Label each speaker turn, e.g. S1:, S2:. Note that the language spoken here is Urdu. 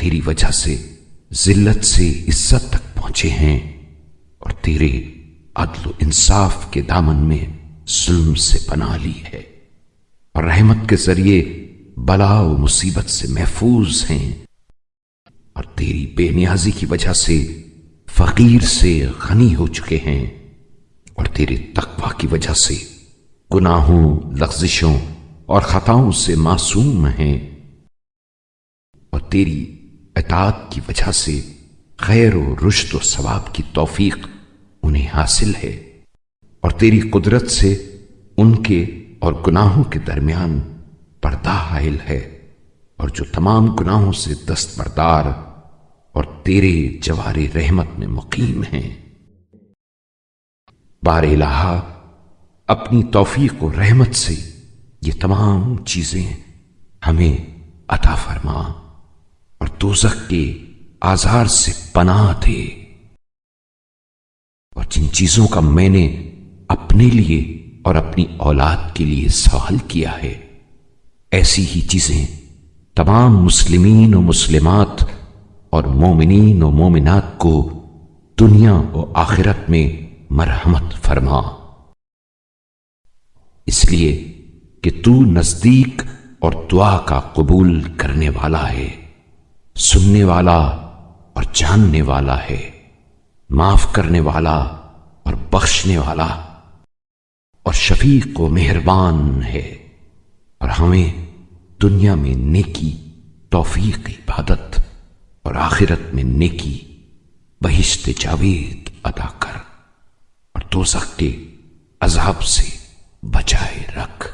S1: تیری وجہ سے ذلت سے عزت تک پہنچے ہیں، اور تیرے عدل و انصاف کے دامن میں ظلم سے پناہ لی ہے، اور رحمت کے ذریعے بلا و مصیبت سے محفوظ ہیں، اور تیری بے نیازی کی وجہ سے فقیر سے غنی ہو چکے ہیں، اور تیرے تقوی کی وجہ سے گناہوں، لغزشوں اور خطاؤں سے معصوم ہیں، اور تیری اطاعت کی وجہ سے خیر و رشد و ثواب کی توفیق انہیں حاصل ہے، اور تیری قدرت سے ان کے اور گناہوں کے درمیان پردہ حائل ہے، اور جو تمام گناہوں سے دستبردار اور تیرے جوار رحمت میں مقیم ہیں۔ بار الہا، اپنی توفیق و رحمت سے یہ تمام چیزیں ہمیں عطا فرما، اور دوزخ کے آزار سے پناہ دے، اور جن چیزوں کا میں نے اپنے لیے اور اپنی اولاد کے لیے سوال کیا ہے، ایسی ہی چیزیں تمام مسلمین و مسلمات اور مومنین و مومنات کو دنیا و آخرت میں مرحمت فرما، اس لیے کہ تو نزدیک اور دعا کا قبول کرنے والا ہے، سننے والا اور جاننے والا ہے، معاف کرنے والا اور بخشنے والا اور شفیق و مہربان ہے، اور ہمیں دنیا میں نیکی، توفیق عبادت اور آخرت میں نیکی، بہشت جاوید عطا کر، اور دوزخ کے عذاب سے بچائے رکھ۔